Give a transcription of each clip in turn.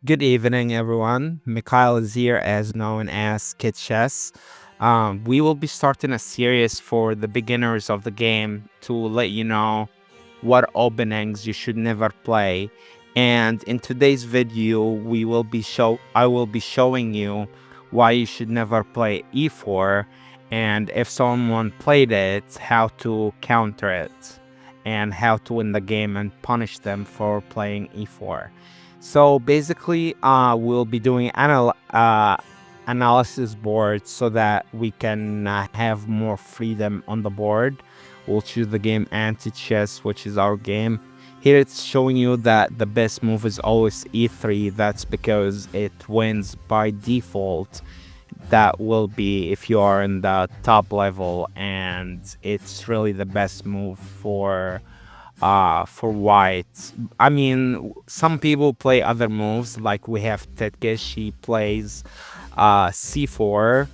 Good evening, everyone. Mikhail is here, as known as Antichess. We will be starting a series for the beginners of the game to let you know what openings you should never play. And in today's video, I will be showing you why you should never play e4, and if someone played it, how to counter it, and how to win the game and punish them for playing e4. So basically, we'll be doing analysis boards so that we can have more freedom on the board. We'll choose the game Antichess, which is our game. Here it's showing you that the best move is always e3. That's because it wins by default. That will be if you are in the top level, and it's really the best move for white. I mean, some people play other moves, like we have Tetke, she plays c4,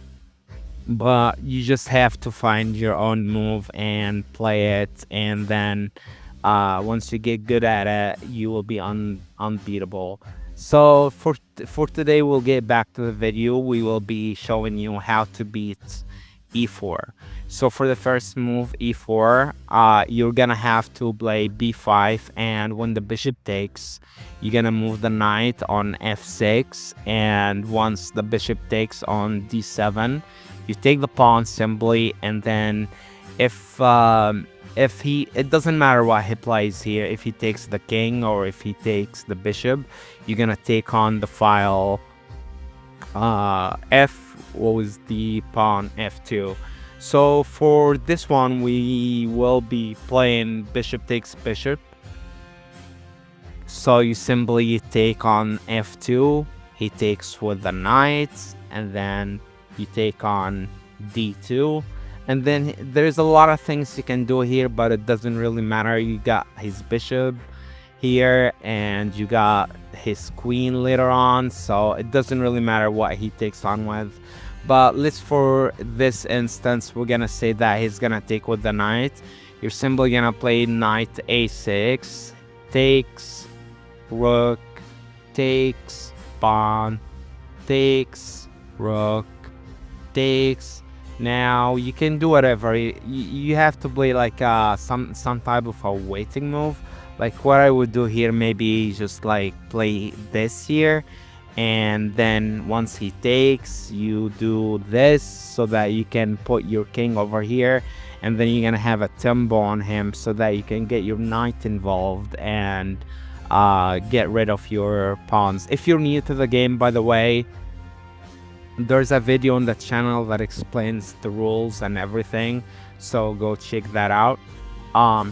but you just have to find your own move and play it, and then once you get good at it, you will be unbeatable. So for today, we'll get back to the video. We will be showing you how to beat e4. So for the first move, e4, you're gonna have to play b5, and when the bishop takes, you're gonna move the knight on f6, and once the bishop takes on d7, you take the pawn simply, and then if it doesn't matter what he plays here, if he takes the king or if he takes the bishop, you're gonna take on the file f, what was the pawn f2. So for this one, we will be playing bishop takes bishop. So you simply take on f2, he takes with the knight, and then you take on d2. And then there's a lot of things you can do here, but it doesn't really matter. You got his bishop here, and you got his queen later on, so it doesn't really matter what he takes on with. But let's, for this instance, we're gonna say that he's gonna take with the knight. You're simply gonna play knight a6, takes, rook, takes, pawn, takes, rook, takes. Now you can do whatever. You have to play like some type of a waiting move. Like what I would do here, maybe just like play this here, and then once he takes, you do this so that you can put your king over here, and then you're gonna have a tempo on him so that you can get your knight involved and get rid of your pawns. If you're new to the game, by the way, there's a video on the channel that explains the rules and everything, so go check that out.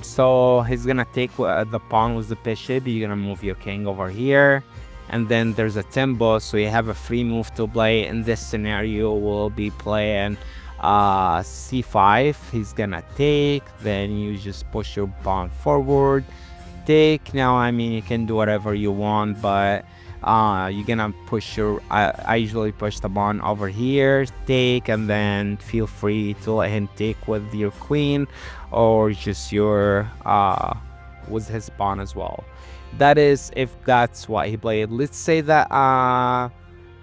So he's gonna take the pawn with the bishop. You're gonna move your king over here, and then there's a tempo, so you have a free move to play. In this scenario, we'll be playing c5. He's gonna take, then you just push your pawn forward, take. Now, I mean, you can do whatever you want, but you're gonna push your I usually push the pawn over here, take, and then feel free to let him take with your queen, or just your with his pawn as well. That is if that's what he played. Let's say that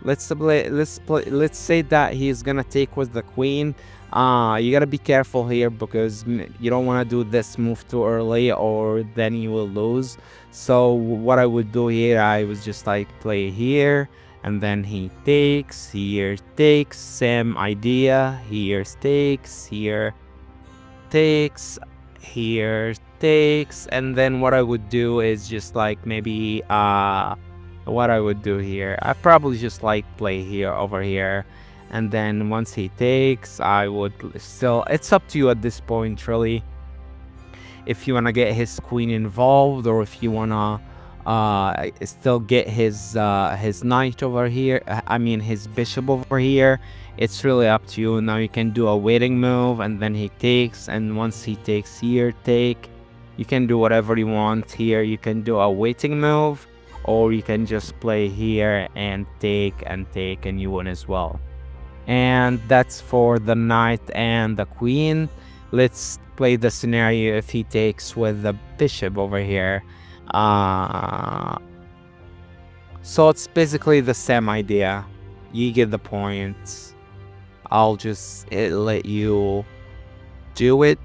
let's say that he's gonna take with the queen. You gotta be careful here, because you don't want to do this move too early, or then you will lose. So what I would do here, I was just like play here, and then he takes, here takes, same idea, here takes, here takes, here takes. And then what I would do is just like maybe what I would do here, I probably just like play here over here, and then once he takes, I would still, it's up to you at this point really, if you want to get his queen involved, or if you want to still get his knight over here, I mean his bishop over here. It's really up to you. Now you can do a waiting move, and then he takes, and once he takes here, take. You can do whatever you want here. You can do a waiting move, or you can just play here and take, and you win as well. And that's for the knight and the queen. Let's play the scenario if he takes with the bishop over here. So it's basically the same idea. You get the point. I'll just let you do it.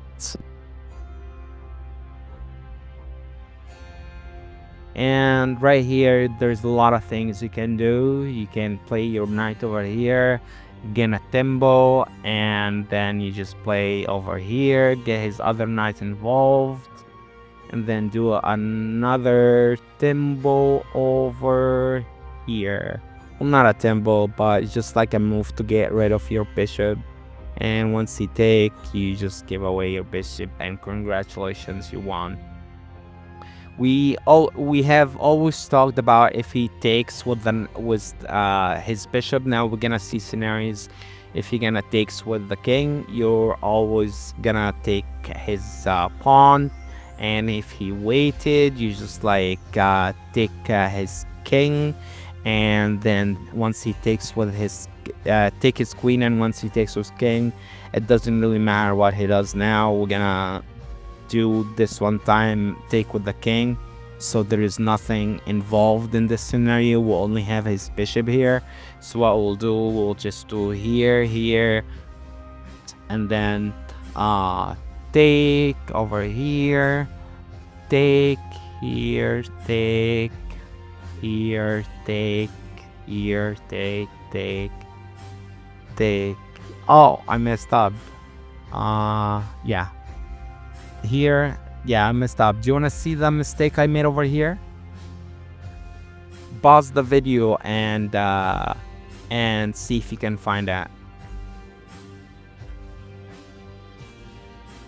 And right here, there's a lot of things you can do. You can play your knight over here, gain a tempo, and then you just play over here, get his other knight involved, and then do another tempo over here. Well, not a tempo, but it's just like a move to get rid of your bishop. And once he take, you just give away your bishop, and congratulations, you won. We have always talked about if he takes with his bishop. Now we're gonna see scenarios. If he gonna takes with the king, you're always gonna take his pawn, and if he waited, you just like take his king, and then once he takes with his take his queen, and once he takes his king, it doesn't really matter what he does. Now we're gonna do this one time take with the king, so there is nothing involved in this scenario. We'll only have his bishop here. So what we'll do, we'll just do here, and then take over here, take here, take here, take here, take. Oh, I messed up. Yeah, here. Yeah, I messed up. Do you want to see the mistake I made over here? Pause the video and see if you can find that.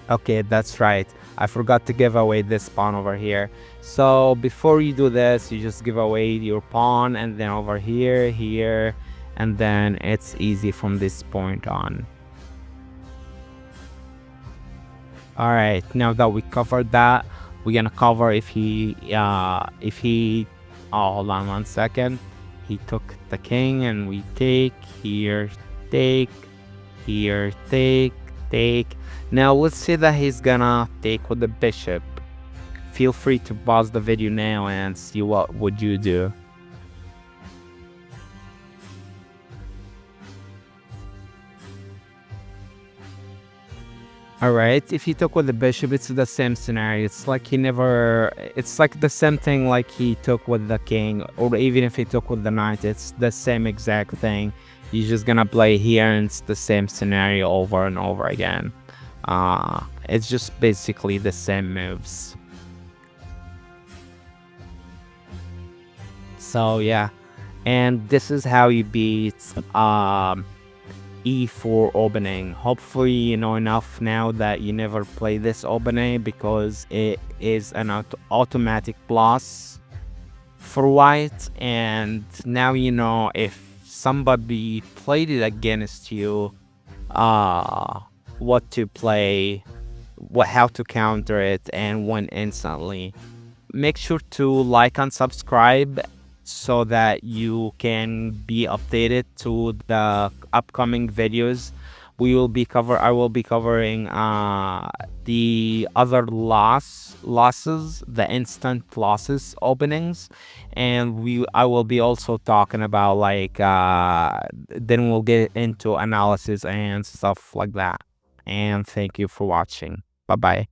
Okay, that's right. I forgot to give away this pawn over here. So before you do this, you just give away your pawn, and then over here, and then it's easy from this point on. All right, now that we covered that, we're gonna cover if he oh, hold on one second. He took the king, and we take here, take here, take. Now let's say that he's gonna take with the bishop. Feel free to pause the video now and see what would you do. All right, if he took with the bishop, it's the same scenario. It's like it's like the same thing like he took with the king, or even if he took with the knight, it's the same exact thing. You're just gonna play here, and it's the same scenario over and over again. It's just basically the same moves. So yeah, and this is how you beat e4 opening. Hopefully you know enough now that you never play this opening, because it is an automatic loss for white. And now you know if somebody played it against you, what to play, how to counter it, and win instantly. Make sure to like and subscribe so that you can be updated to the upcoming videos. I will be covering the other losses, the instant losses openings, and I will be also talking about like then we'll get into analysis and stuff like that. And thank you for watching. Bye bye.